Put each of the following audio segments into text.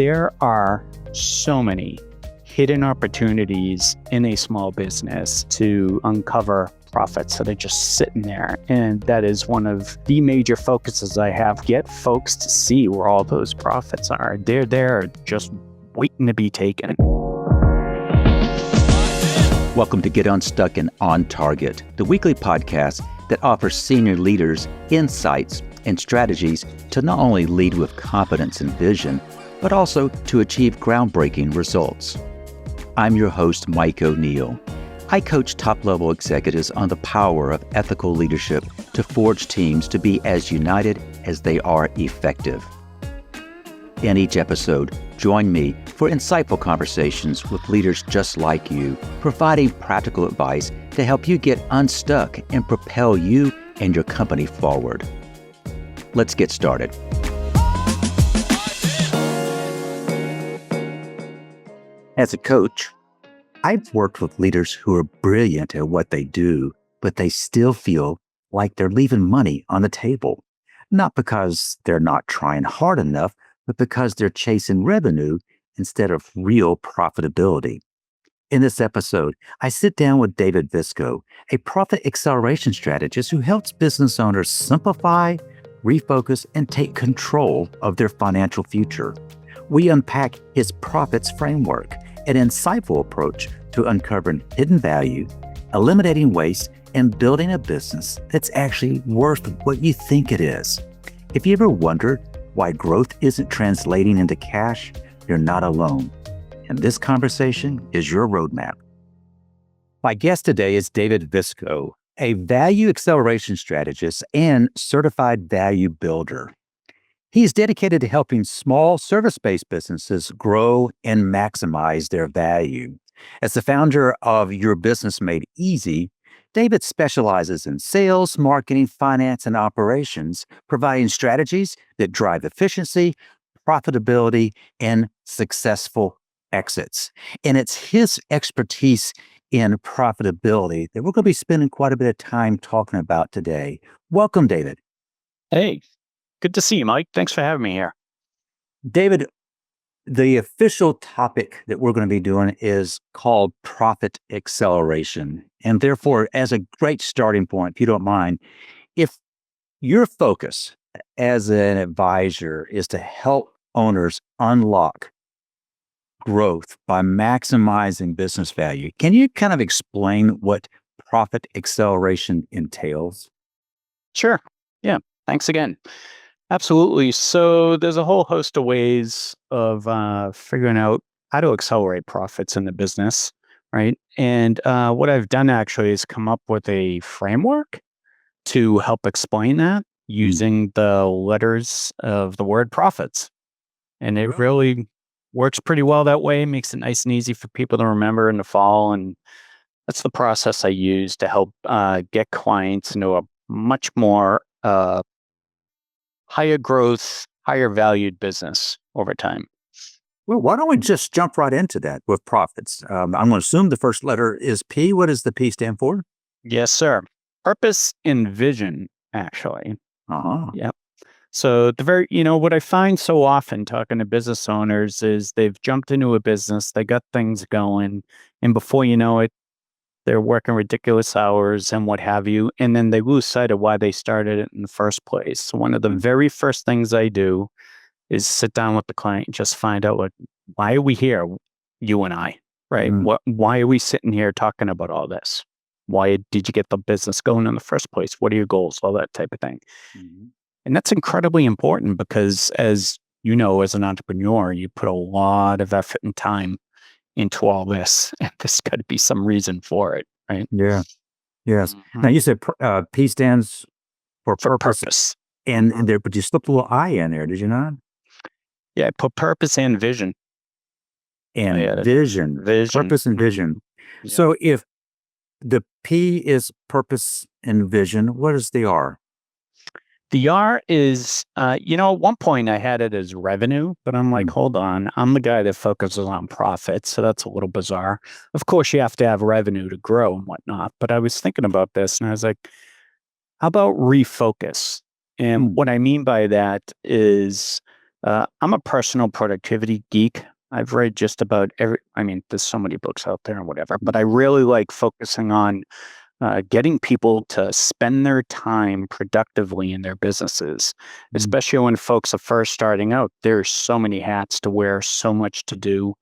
There are so many hidden opportunities in a small business to uncover profits that are just sitting there. And that is one of the major focuses I have. Get folks to see where all those profits are. They're there just waiting to be taken. Welcome to Get Unstuck and On Target, the weekly podcast that offers senior leaders insights and strategies to not only lead with competence and vision, but also to achieve groundbreaking results. I'm your host, Mike O'Neill. I coach top-level executives on the power of ethical leadership to forge teams to be as united as they are effective. In each episode, join me for insightful conversations with leaders just like you, providing practical advice to help you get unstuck and propel you and your company forward. Let's get started. As a coach, I've worked with leaders who are brilliant at what they do, but they still feel like they're leaving money on the table. Not because they're not trying hard enough, but because they're chasing revenue instead of real profitability. In this episode, I sit down with David Visco, a profit acceleration strategist who helps business owners simplify, refocus, and take control of their financial future. We unpack his profits framework, an insightful approach to uncovering hidden value, eliminating waste, and building a business that's actually worth what you think it is. If you ever wondered why growth isn't translating into cash, you're not alone. And this conversation is your roadmap. My guest today is David Visco, a value acceleration strategist and certified value builder. He is dedicated to helping small service-based businesses grow and maximize their value. As the founder of Your Business Made Easy, David specializes in sales, marketing, finance, and operations, providing strategies that drive efficiency, profitability, and successful exits. And it's his expertise in profitability that we're going to be spending quite a bit of time talking about today. Welcome, David. Hey, good to see you, Mike. Thanks for having me here. David, the official topic that we're going to be doing is called profit acceleration. And therefore, as a great starting point, if you don't mind, if your focus as an advisor is to help owners unlock growth by maximizing business value, can you kind of explain what profit acceleration entails? Sure. Yeah. Thanks again. Absolutely. So there's a whole host of ways of figuring out how to accelerate profits in the business, right? And what I've done actually is come up with a framework to help explain that using the letters of the word profits. And it really works pretty well that way, makes it nice and easy for people to remember and to follow. And that's the process I use to help get clients into a much more higher growth, higher valued business over time. Well, why don't we just jump right into that with profits? I'm going to assume the first letter is P. What does the P stand for? Yes, sir. Purpose and vision, actually. Uh-huh. Yep. So what I find so often talking to business owners is they've jumped into a business, they got things going, and before you know it, they're working ridiculous hours and what have you, and then they lose sight of why they started it in the first place. So one of the very first things I do is sit down with the client and just find out, why are we here, you and I, right? Why are we sitting here talking about all this? Why did you get the business going in the first place? What are your goals? All that type of thing. Mm-hmm. And that's incredibly important because, as you know, as an entrepreneur, you put a lot of effort and time into all this, and there's got to be some reason for it, right? Yeah. Yes. Mm-hmm. Now you said P stands for purpose. And there, but you slipped a little I in there, did you not? Yeah, I put purpose and vision. And vision. Purpose and vision. Yeah. So if the P is purpose and vision, what is the R? The R is, at one point I had it as revenue, but I'm like, hold on, I'm the guy that focuses on profit, so that's a little bizarre. Of course, you have to have revenue to grow and whatnot, but I was thinking about this and I was like, how about refocus? And what I mean by that is I'm a personal productivity geek. I've read just about there's so many books out there and whatever, but I really like focusing on getting people to spend their time productively in their businesses, Mm, especially when folks are first starting out. There's so many hats to wear, so much to do.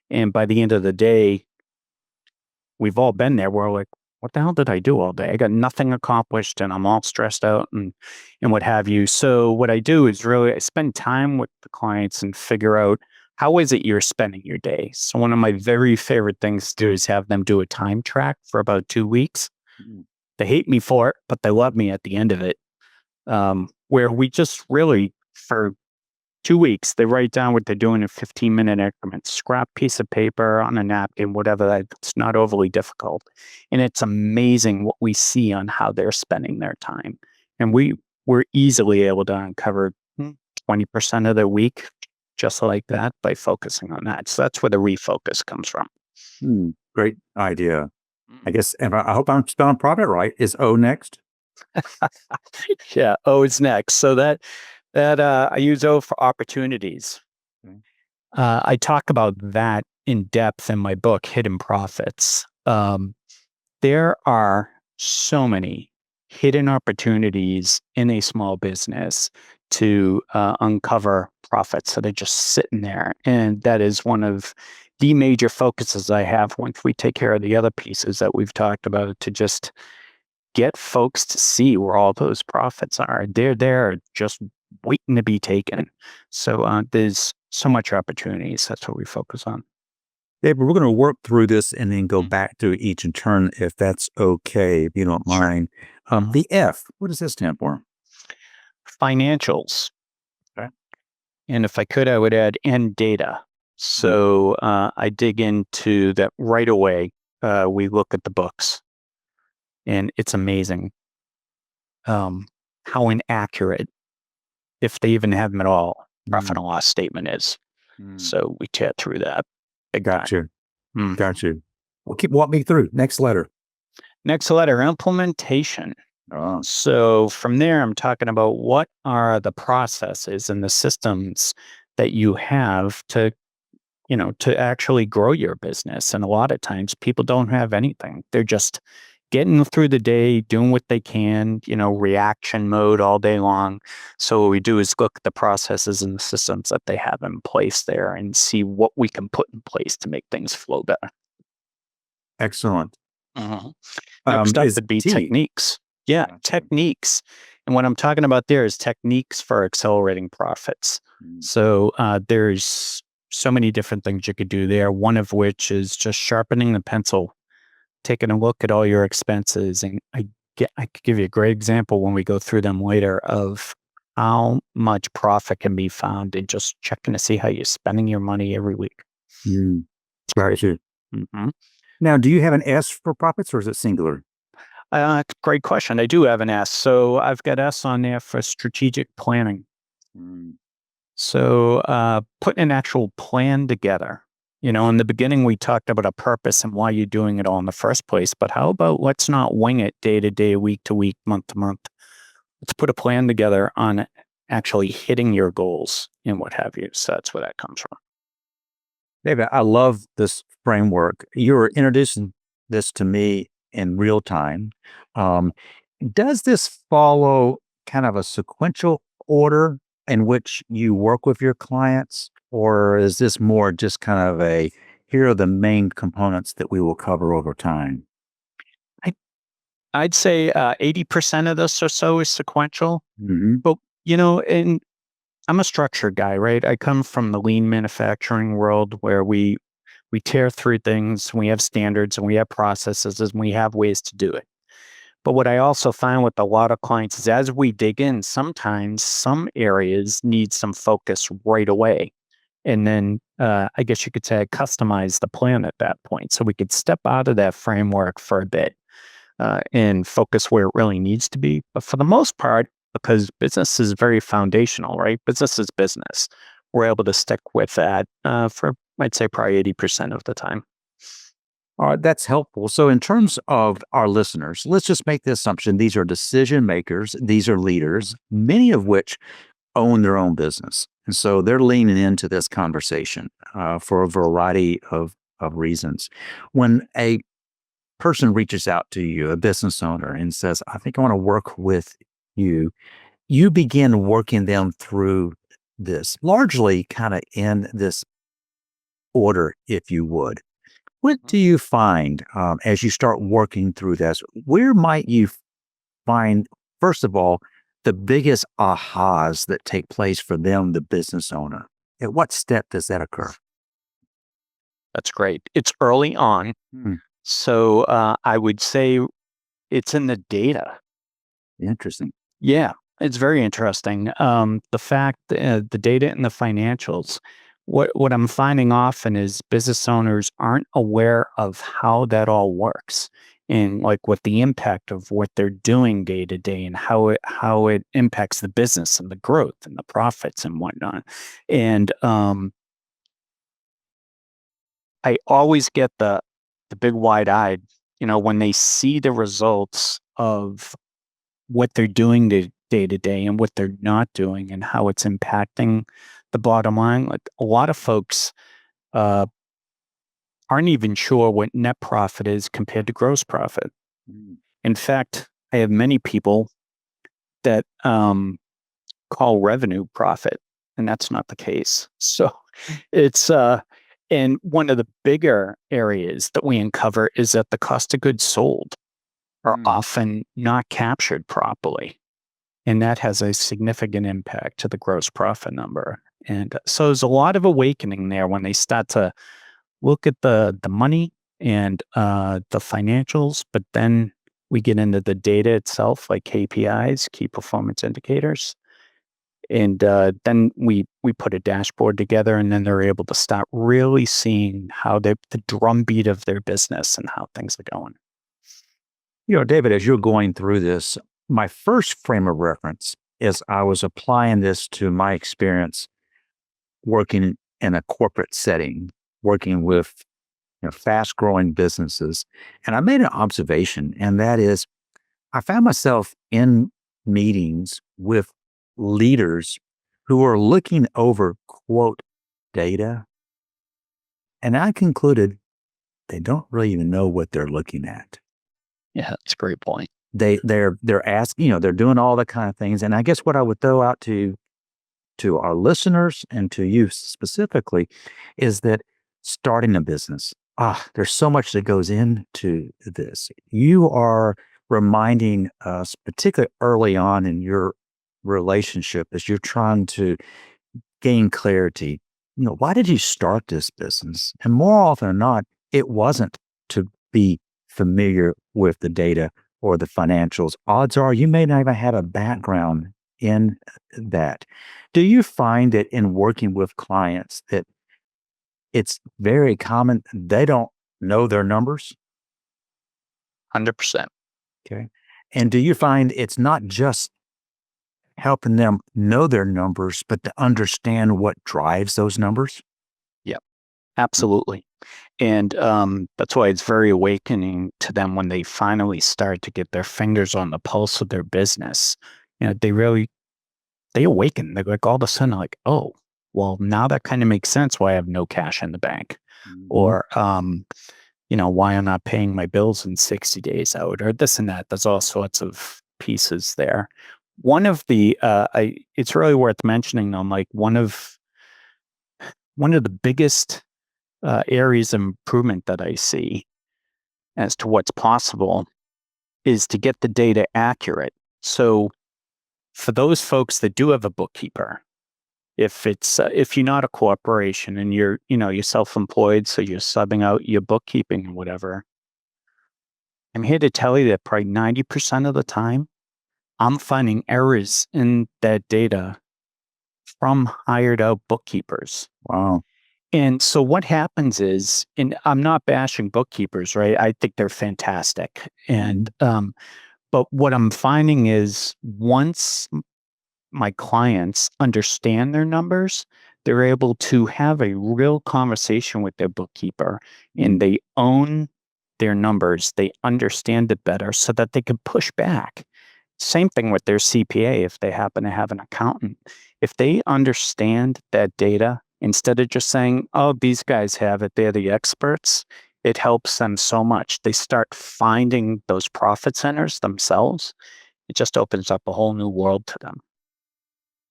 And by the end of the day, we've all been there. We're like, what the hell did I do all day? I got nothing accomplished and I'm all stressed out and what have you. So what I do is really I spend time with the clients and figure out how is it you're spending your day. So one of my very favorite things to do is have them do a time track for about 2 weeks. mm, They hate me for it, but they love me at the end of it. Where we just really for 2 weeks, they write down what they're doing in 15-minute increments, scrap piece of paper on a napkin, whatever that it's not overly difficult. And it's amazing what we see on how they're spending their time. And we're easily able to uncover 20% of their week just like that by focusing on that. So that's where the refocus comes from. Great idea. I guess, and I hope I'm spelling profit right. Is O next? Yeah. Oh, it's next. So that I use O for opportunities. Okay. I talk about that in depth in my book, Hidden Profits. There are so many hidden opportunities in a small business to uncover profits that are just sitting there. And that is one of the major focuses I have once we take care of the other pieces that we've talked about to just get folks to see where all those profits are. They're there just waiting to be taken. So there's so much opportunities. That's what we focus on. David, we're going to work through this and then go Mm. back to each in turn, if that's okay, if you don't Sure. mind. Mhm. The F, what does this stand for? Financials. Okay. And if I could, I would add and data. Mm, So I dig into that right away. We look at the books, and it's amazing how inaccurate, if they even have them at all, profit mm, and loss statement is. mm. So we chat through that big time. Got you. Mm. Got you. Well, walk me through. Next letter. Next letter, implementation. Oh, So from there, I'm talking about what are the processes and the systems that you have to actually grow your business. And a lot of times people don't have anything. They're just getting through the day, doing what they can, reaction mode all day long. So what we do is look at the processes and the systems that they have in place there and see what we can put in place to make things flow better. excellent. Mhm. Next up Is would be T. techniques. Yeah, Gotcha. techniques. And what I'm talking about there is techniques for accelerating profits. Mm, So there's so many different things you could do there. One of which is just sharpening the pencil, taking a look at all your expenses. And I could give you a great example when we go through them later of how much profit can be found in just checking to see how you're spending your money every week. mm. It's great. Gotcha. Mhm. Now, do you have an S for profits or is it singular? Great question. I do have an S. So I've got S on there for strategic planning. Mm, So putting an actual plan together. In the beginning, we talked about a purpose and why you're doing it all in the first place. But how about let's not wing it day to day, week to week, month to month? Let's put a plan together on actually hitting your goals and what have you. So that's where that comes from. David, I love this framework. You're introducing this to me in real time. Um, does this follow kind of a sequential order in which you work with your clients, or is this more just kind of a here are the main components that we will cover over time? I, I'd say 80% of this or so is sequential. Hmm. But, and I'm a structured guy, right? I come from the lean manufacturing world where we tear through things, we have standards and we have processes and we have ways to do it. But what I also find with a lot of clients is as we dig in, sometimes some areas need some focus right away. And then I guess you could say I customize the plan at that point. So we could step out of that framework for a bit and focus where it really needs to be. But for the most part, because business is very foundational, right? Business is business. We're able to stick with that for, I'd say, probably 80% of the time. All right, that's helpful. So, in terms of our listeners, let's just make the assumption these are decision makers, these are leaders, many of which own their own business. And so they're leaning into this conversation for a variety of reasons. When a person reaches out to you, a business owner, and says, I think I want to work with you, you begin working them through this, largely kind of in this order, if you would. What do you find as you start working through this? Where might you find, first of all, the biggest ahas that take place for them, the business owner? At what step does that occur? That's great. It's early on. Hmm, So I would say it's in the data. interesting. Yeah, it's very interesting. The fact, the data and the financials. What I'm finding often is business owners aren't aware of how that all works and like what the impact of what they're doing day to day and how it impacts the business and the growth and the profits and whatnot. And I always get the big wide eyed, when they see the results of what they're doing day to day and what they're not doing and how it's impacting the bottom line. Like a lot of folks uh, aren't even sure what net profit is compared to gross profit. Mm, In fact, I have many people that call revenue profit, and that's not the case. So it's and one of the bigger areas that we uncover is that the cost of goods sold are mm. often not captured properly. And that has a significant impact to the gross profit number. And so there's a lot of awakening there when they start to look at the money and the financials, but then we get into the data itself, like KPIs, key performance indicators, and then we put a dashboard together, and then they're able to start really seeing how the drumbeat of their business and how things are going. David, as you're going through this, my first frame of reference is I was applying this to my experience working in a corporate setting, working with fast growing businesses. And I made an observation, and that is I found myself in meetings with leaders who are looking over, quote, data. And I concluded they don't really even know what they're looking at. Yeah, that's a great point. They're asking, they're doing all the kind of things. And I guess what I would throw out to our listeners and to you specifically is that starting a business, there's so much that goes into this. You are reminding us, particularly early on in your relationship, as you're trying to gain clarity. Why did you start this business? And more often than not, it wasn't to be familiar with the data or the financials. Odds are you may not even have a background in that. Do you find that in working with clients that it's very common they don't know their numbers? 100%. Okay. And do you find it's not just helping them know their numbers, but to understand what drives those numbers? Yeah, absolutely. And that's why it's very awakening to them when they finally start to get their fingers on the pulse of their business. They awaken. They're like all of a sudden like, oh, well, now that kind of makes sense why I have no cash in the bank. Mhm. Or why I'm not paying my bills in 60 days out or this and that. There's all sorts of pieces there. One of the it's really worth mentioning though, like one of the biggest areas of improvement that I see as to what's possible is to get the data accurate. So for those folks that do have a bookkeeper, if you're not a corporation and you're self-employed, so you're subbing out your bookkeeping and whatever, I'm here to tell you that probably 90% of the time, I'm finding errors in that data from hired out bookkeepers. Wow. And so what happens is, and I'm not bashing bookkeepers, right? I think they're fantastic. And Mhm. but what I'm finding is once my clients understand their numbers, they're able to have a real conversation with their bookkeeper and Mm. they own their numbers. They understand it better so that they can push back. Same thing with their CPA if they happen to have an accountant. if they understand that data, instead of just saying, oh, these guys have it, they're the experts, it helps them so much. They start finding those profit centers themselves. It just opens up a whole new world to them.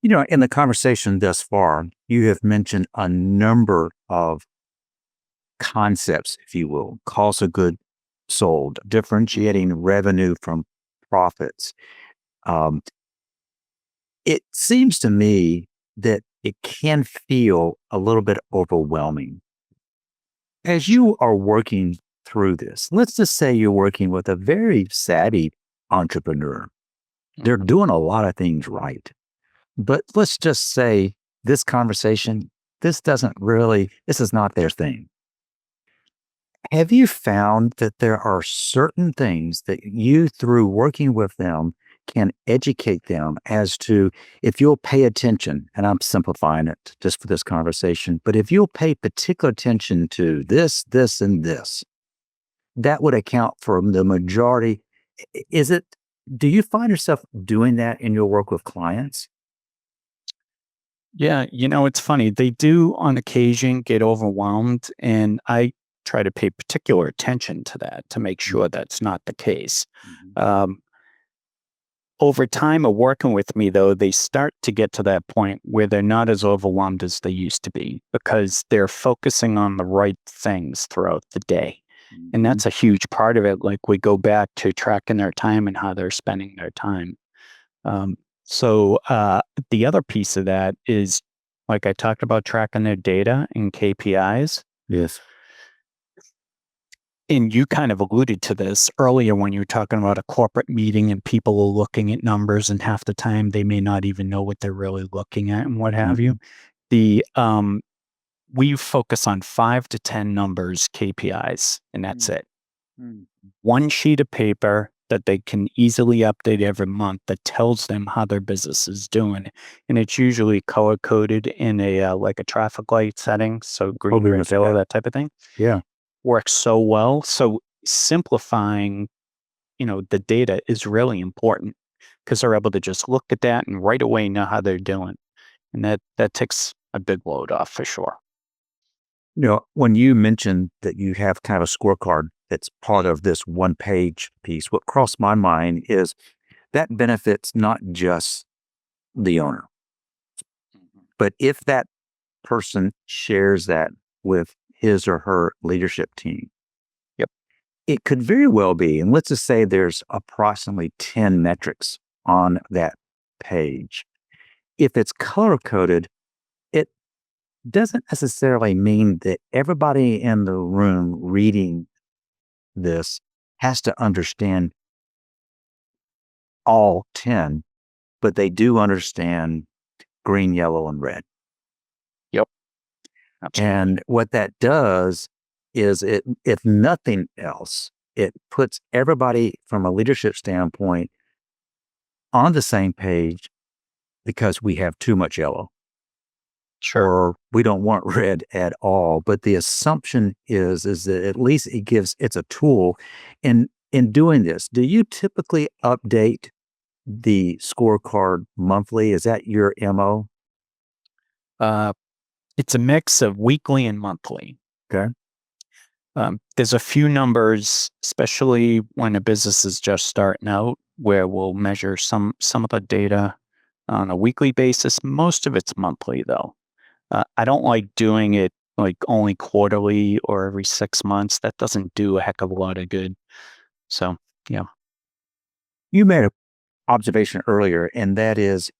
In the conversation thus far, you have mentioned a number of concepts, if you will, cost of goods sold, differentiating revenue from profits. Um, it seems to me that it can feel a little bit overwhelming. As you are working through this, let's just say you're working with a very savvy entrepreneur. They're Mhm. doing a lot of things right. But let's just say this conversation, this is not their thing. Have you found that there are certain things that you, through working with them, can educate them as to if you'll pay attention, and I'm simplifying it just for this conversation, but if you'll pay particular attention to this, and this, that would account for the majority. Is it, do you find yourself doing that in your work with clients? Yeah, it's funny. They do on occasion get overwhelmed, and I try to pay particular attention to that to make sure that's not the case. Mhm. Um, Over time of working with me, though, they start to get to that point where they're not as overwhelmed as they used to be because they're focusing on the right things throughout the day. And Mhm. that's a huge part of it. Like we go back to tracking their time and how they're spending their time. Um, so the other piece of that is, like I talked about, tracking their data and KPIs. Yes. And you kind of alluded to this earlier when you were talking about a corporate meeting and people are looking at numbers, and half the time they may not even know what they're really looking at and what have you. Mhm. The We focus on 5 to 10 numbers, KPIs, and that's Mm, it. mm, One sheet of paper that they can easily update every month that tells them how their business is doing, and it's usually color coded in a like a traffic light setting, so green, totally red, understand yellow, that. that type of thing Yeah. works so well. So simplifying, the data is really important because they're able to just look at that and right away know how they're doing. And that takes a big load off for sure. When you mentioned that you have kind of a scorecard that's part of this one page piece, what crossed my mind is that benefits not just the owner, Mhm. but if that person shares that with his or her leadership team, Yep. it could very well be, and let's just say there's approximately 10 metrics on that page. If it's color coded, it doesn't necessarily mean that everybody in the room reading this has to understand all 10, but they do understand green, yellow, and red. Yep. Absolutely. And what that does is it, if nothing else, it puts everybody from a leadership standpoint on the same page because we have too much yellow Sure. or we don't want red at all. But the assumption is that at least it's a tool. In doing this, do you typically update the scorecard monthly? Is that your MO? Uh, it's a mix of weekly and monthly. Okay. There's a few numbers, especially when a business is just starting out, where we'll measure some of the data on a weekly basis. Most of it's monthly, though. I don't like doing it like only quarterly or every 6 months. That doesn't do a heck of a lot of good. So, yeah. You made an observation earlier, and that is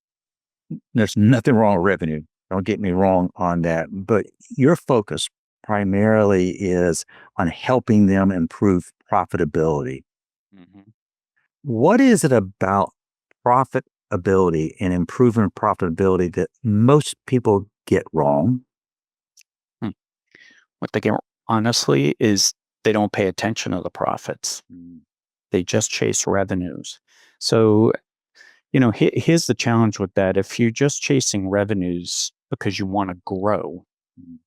there's nothing wrong with revenue. Don't get me wrong on that. But your focus primarily is on helping them improve profitability. Mhm. What is it about profitability and improving profitability that most people get wrong? Hmm. What they get honestly is they don't pay attention to the profits. Mm, They just chase revenues. So, here's the challenge with that. If you're just chasing revenues because you want to grow, mm,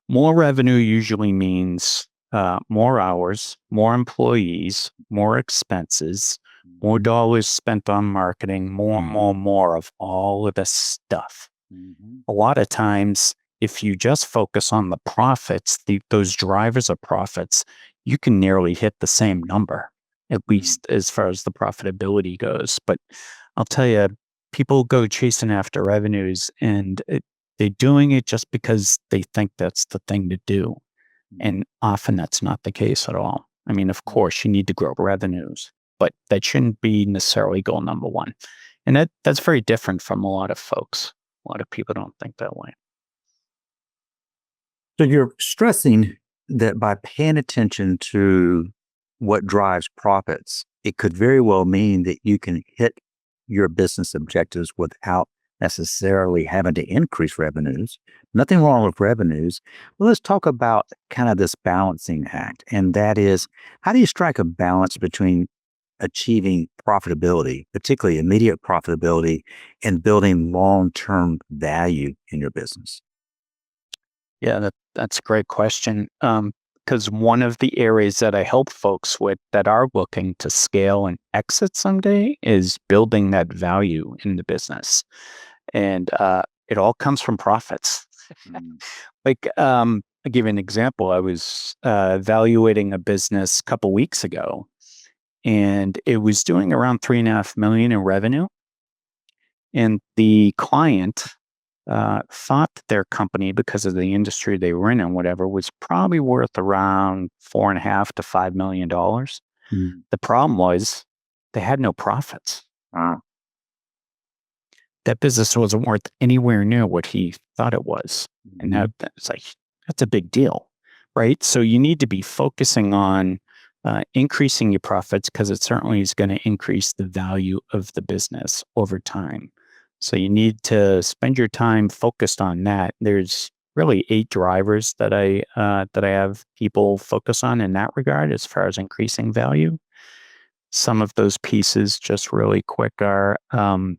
more revenue usually means more hours, more employees, more expenses. More Mhm. dollars spent on marketing, Mhm. more of all of this stuff. Mhm. A lot of times, if you just focus on the profits, those drivers of profits, you can nearly hit the same number, at Mhm. least as far as the profitability goes. But I'll tell you, people go chasing after revenues and they're doing it just because they think that's the thing to do. Mhm. And often that's not the case at all. I mean, of Mhm. course, you need to grow revenues, but that shouldn't be necessarily goal number one. And that's very different from a lot of folks. A lot of people don't think that way. So you're stressing that by paying attention to what drives profits, it could very well mean that you can hit your business objectives without necessarily having to increase revenues. Nothing wrong with revenues. But let's talk about kind of this balancing act. And that is, how do you strike a balance between achieving profitability, particularly immediate profitability, and building long term value in your business? Yeah, that's a great question. Because one of the areas that I help folks with that are looking to scale and exit someday is building that value in the business. And it all comes from profits. Mm. Like, I'll give you an example. I was evaluating a business a couple weeks ago, and it was doing around 3.5 million in revenue. And the client thought that their company, because of the industry they were in and whatever, was probably worth around 4.5 to $5 million. Mm. The problem was they had no profits. Wow. That business wasn't worth anywhere near what he thought it was. And Mhm. that's like, that's a big deal, right? So you need to be focusing on increasing your profits because it certainly is going to increase the value of the business over time. So you need to spend your time focused on that. There's really 8 drivers that I have people focus on in that regard as far as increasing value. Some of those pieces, just really quick, are how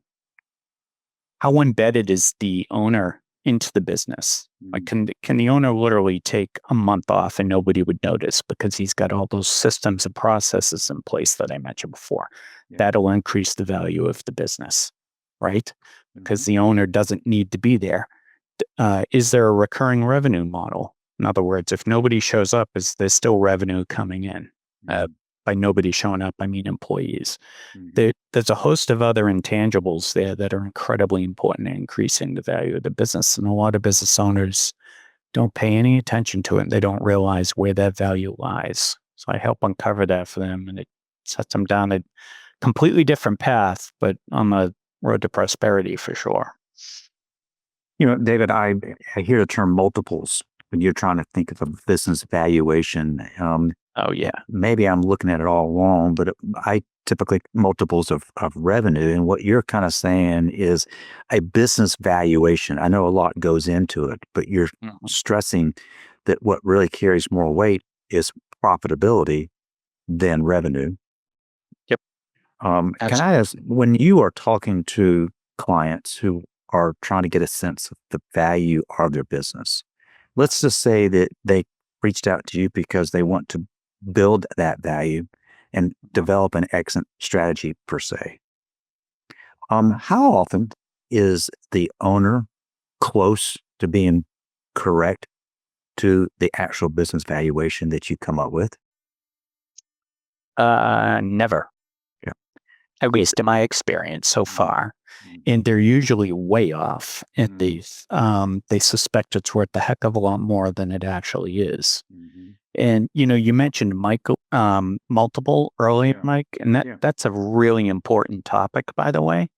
embedded is the owner into the business? Like, Mm. can the owner literally take a month off and nobody would notice because he's got all those systems and processes in place that I mentioned before? Yeah. That'll increase the value of the business, right? Because Mhm. the owner doesn't need to be there. Is there a recurring revenue model? In other words, if nobody shows up, is there still revenue coming in? Uh, Mhm. by nobody showing up, I mean employees. Mhm. There's a host of other intangibles there that are incredibly important in increasing the value of the business. And a lot of business owners don't pay any attention to it. They don't realize where that value lies. So I help uncover that for them, and it sets them down a completely different path, but on the road to prosperity for sure. David, I hear the term multiples when you're trying to think of a business valuation. Oh, yeah. Maybe I'm looking at it all wrong, but I typically multiples of revenue. And what you're kind of saying is a business valuation. I know a lot goes into it, but you're Mhm. stressing that what really carries more weight is profitability than revenue. Yep. Can I Absolutely. ask, when you are talking to clients who are trying to get a sense of the value of their business, let's just say that they reached out to you because they want to build that value and Mhm. develop an exit strategy per se. How often is the owner close to being correct to the actual business valuation that you come up with? Never, Yeah. at least in my experience so Mhm. far. And Mhm. they're usually way off. And Mhm. they suspect it's worth a heck of a lot more than it actually is. Mhm. And you mentioned Michael multiple earlier, Yeah. Mike, and Yeah. that's a really important topic, by the way.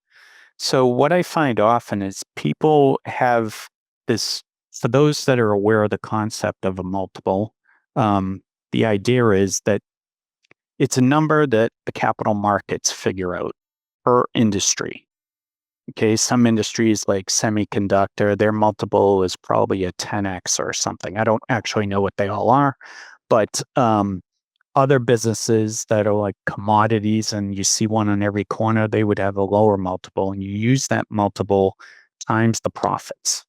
So what I find often is people have this. For those that are aware of the concept of a multiple, um, the idea is that it's a number that the capital markets figure out per industry. Okay, some industries like semiconductor, their multiple is probably a 10x or something. I don't actually know what they all are, but other businesses that are like commodities and you see one on every corner, they would have a lower multiple, and you use that multiple times the profits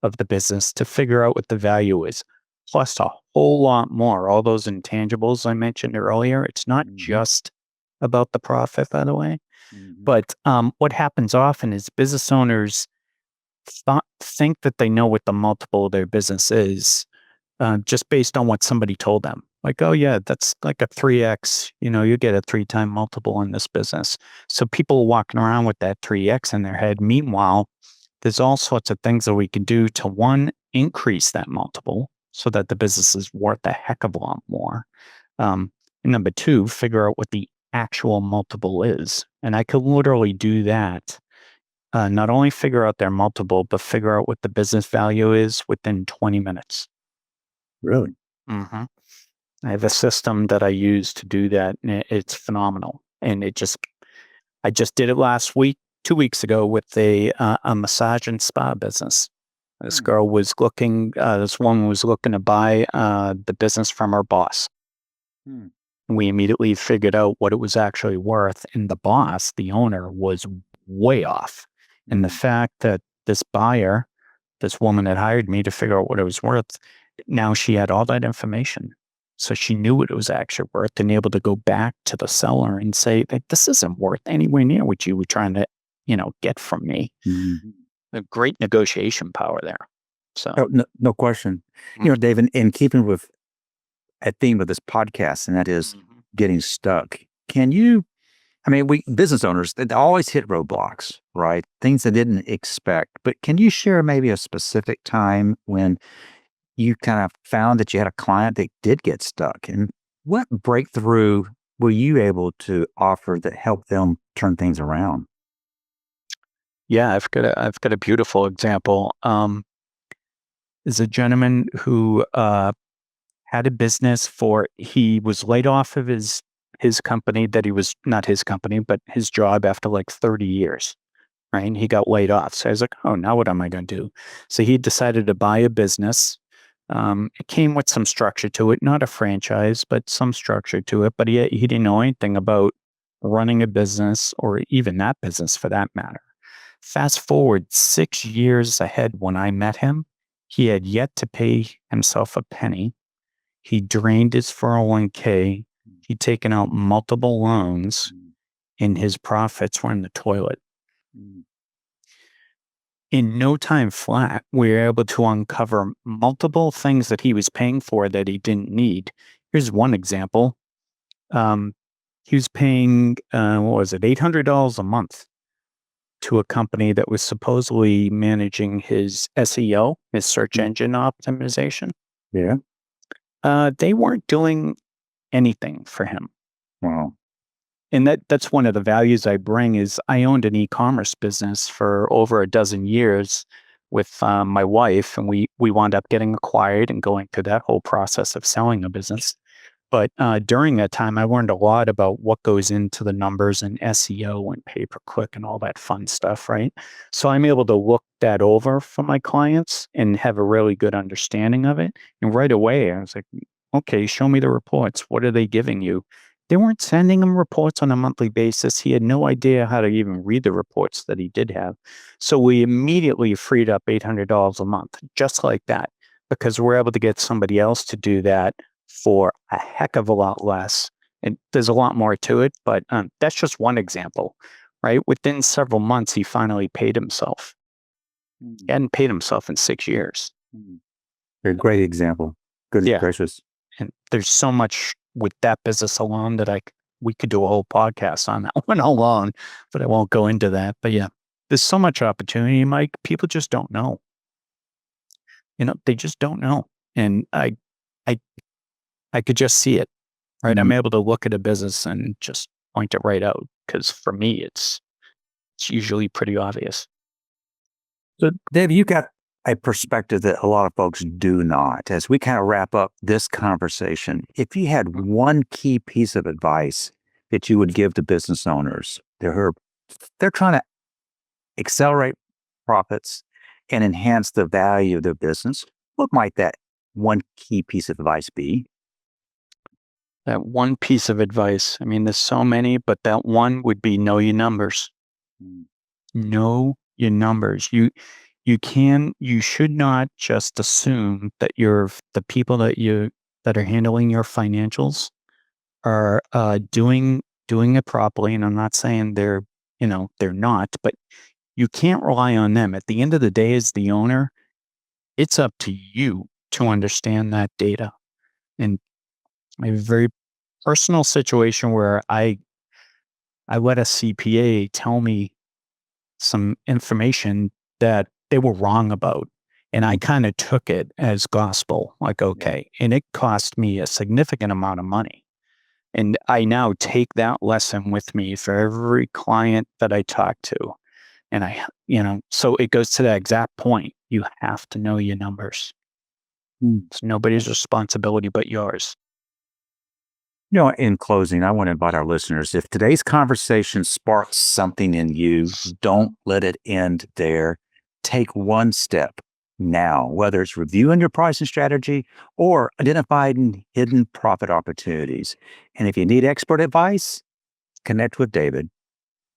of the business to figure out what the value is, plus a whole lot more. All those intangibles I mentioned earlier, it's not Mhm. just about the profit, by the way. Mhm. But what happens often is business owners think that they know what the multiple of their business is just based on what somebody told them. Like, oh, yeah, that's like a 3x, you get a 3-time multiple in this business. So people are walking around with that 3x in their head. Meanwhile, there's all sorts of things that we can do to one, increase that multiple so that the business is worth a heck of a lot more. And number two, figure out what the actual multiple is. And I could literally do that. Not only figure out their multiple, but figure out what the business value is within 20 minutes. Really? hmm I have a system that I use to do that, and it's phenomenal. And I just did it last week, 2 weeks ago, with a massage and spa business. This Hmm. girl was looking. This woman was looking to buy the business from her boss. Hmm. We immediately figured out what it was actually worth, and the boss, the owner, was way off. And the Hmm. fact that this buyer, this woman that hired me to figure out what it was worth, now she had all that information. So she knew what it was actually worth and able to go back to the seller and say that this isn't worth anywhere near what you were trying to, get from me. Mhm. A great negotiation power there. So, Oh, no, no question. mm, David, in keeping with a theme of this podcast, and that is mhm. getting stuck. Can you, I mean, we business owners, they always hit roadblocks, right? Things they didn't expect. But can you share maybe a specific time when you kind of found that you had a client that did get stuck? And what breakthrough were you able to offer that helped them turn things around? Yeah, I've got a beautiful example. Is a gentleman who had a business he was laid off of his company that he was not his company, but his job after like 30 years, right? And he got laid off. So I was like, oh, now what am I going to do? So he decided to buy a business. It came with some structure to it, not a franchise, but some structure to it. But he didn't know anything about running a business or even that business for that matter. Fast forward 6 years ahead when I met him, he had yet to pay himself a penny. He drained his 401k. He'd taken out multiple loans, Mm, and his profits were in the toilet. mm, In no time flat, we were able to uncover multiple things that he was paying for that he didn't need. Here's one example. Um, he was paying, what was it, $800 a month to a company that was supposedly managing his SEO, his search mm. engine optimization. Yeah. They weren't doing anything for him. Wow. And that's one of the values I bring is I owned an e-commerce business for over a dozen years with my wife, and we wound up getting acquired and going through that whole process of selling a business. But during that time, I learned a lot about what goes into the numbers and SEO and pay per click and all that fun stuff, right? So I'm able to look that over for my clients and have a really good understanding of it. And right away, I was like, okay, show me the reports. What are they giving you? They weren't sending him reports on a monthly basis. He had no idea how to even read the reports that he did have. So we immediately freed up $800 a month, just like that, because we're able to get somebody else to do that for a heck of a lot less. And there's a lot more to it, but that's just one example, right? Within several months, he finally paid himself. He Mm, hadn't paid himself in 6 years. mm. A great example. Goodness Yeah. gracious. And there's so much with that business alone that we could do a whole podcast on that one alone, but I won't go into that. But yeah, there's so much opportunity, Mike. People just don't know. They just don't know. And I, I could just see it, right? I'm Mm. able to look at a business and just point it right out because for me, it's usually pretty obvious. So, Dave, you got a perspective that a lot of folks do not. As we kind of wrap up this conversation, if you had one key piece of advice that you would give to business owners, they're trying to accelerate profits and enhance the value of their business, what might that one key piece of advice be? That one piece of advice. I mean, there's so many, but that one would be know your numbers. Mm, Know your numbers. You should not just assume that the people that are handling your financials are doing doing it properly, and I'm not saying they're not, but you can't rely on them. At the end of the day, as the owner, it's up to you to understand that data. And I have a very personal situation where I let a CPA tell me some information that they were wrong about. And I kind of took it as gospel, like, Yeah. okay. And it cost me a significant amount of money. And I now take that lesson with me for every client that I talk to. And so it goes to that exact point. You have to know your numbers. Mm. It's nobody's responsibility but yours. In closing, I want to invite our listeners, if today's conversation sparks something in you, don't let it end there. Take one step now, whether it's reviewing your pricing strategy or identifying hidden profit opportunities. And if you need expert advice, connect with David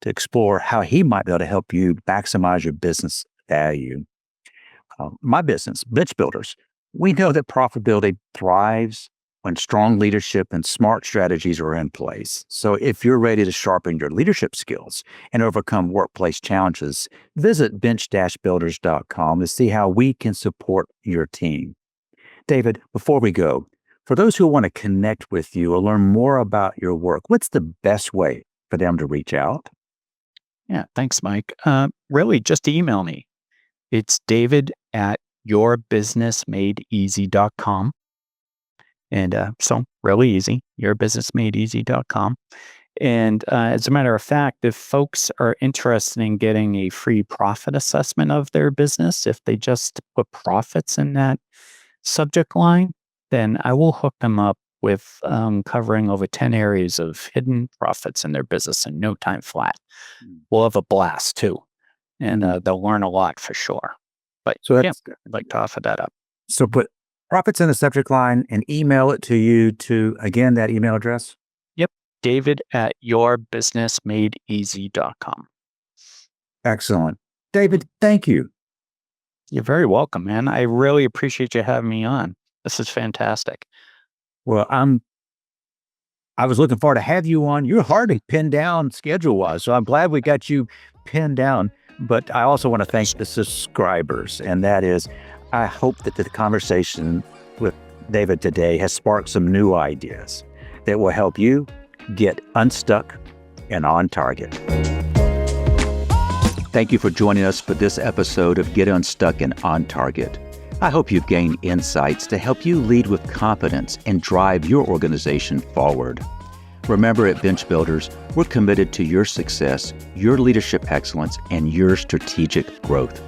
to explore how he might be able to help you maximize your business value. My business, Bitch Builders, we know that profitability thrives when strong leadership and smart strategies are in place. So if you're ready to sharpen your leadership skills and overcome workplace challenges, visit bench-builders.com to see how we can support your team. David, before we go, for those who want to connect with you or learn more about your work, what's the best way for them to reach out? Yeah, thanks, Mike. Really, just email me. It's David at yourbusinessmadeeasy.com. And so really easy, yourbusinessmadeeasy.com. And as a matter of fact, if folks are interested in getting a free profit assessment of their business, if they just put profits in that subject line, then I will hook them up with covering over 10 areas of hidden profits in their business in no time flat. We'll have a blast too, and they'll learn a lot for sure. But So yeah, that's I'd like to offer that up. so put profits in the subject line and email it to you to, again, that email address. Yep, David at yourbusinessmadeeasy.com. Excellent. David, thank you. You're very welcome, man. I really appreciate you having me on. This is fantastic. Well, I was looking forward to have you on. You're hard to pin down schedule-wise, so I'm glad we got you pinned down. But I also want to thank the subscribers, and that is, I hope that the conversation with David today has sparked some new ideas that will help you get unstuck and on target. Thank you for joining us for this episode of Get Unstuck and On Target. I hope you've gained insights to help you lead with confidence and drive your organization forward. Remember, at Bench Builders, we're committed to your success, your leadership excellence, and your strategic growth.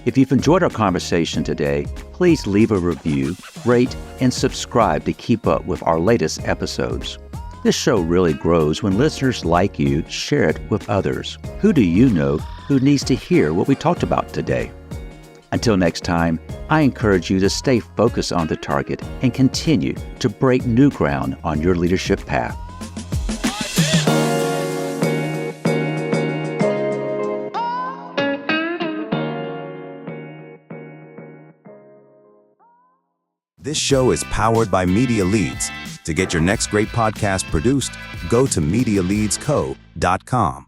If you've enjoyed our conversation today, please leave a review, rate, and subscribe to keep up with our latest episodes. This show really grows when listeners like you share it with others. Who do you know who needs to hear what we talked about today? Until next time, I encourage you to stay focused on the target and continue to break new ground on your leadership path. This show is powered by Media Leads. To get your next great podcast produced, go to MediaLeadsCo.com.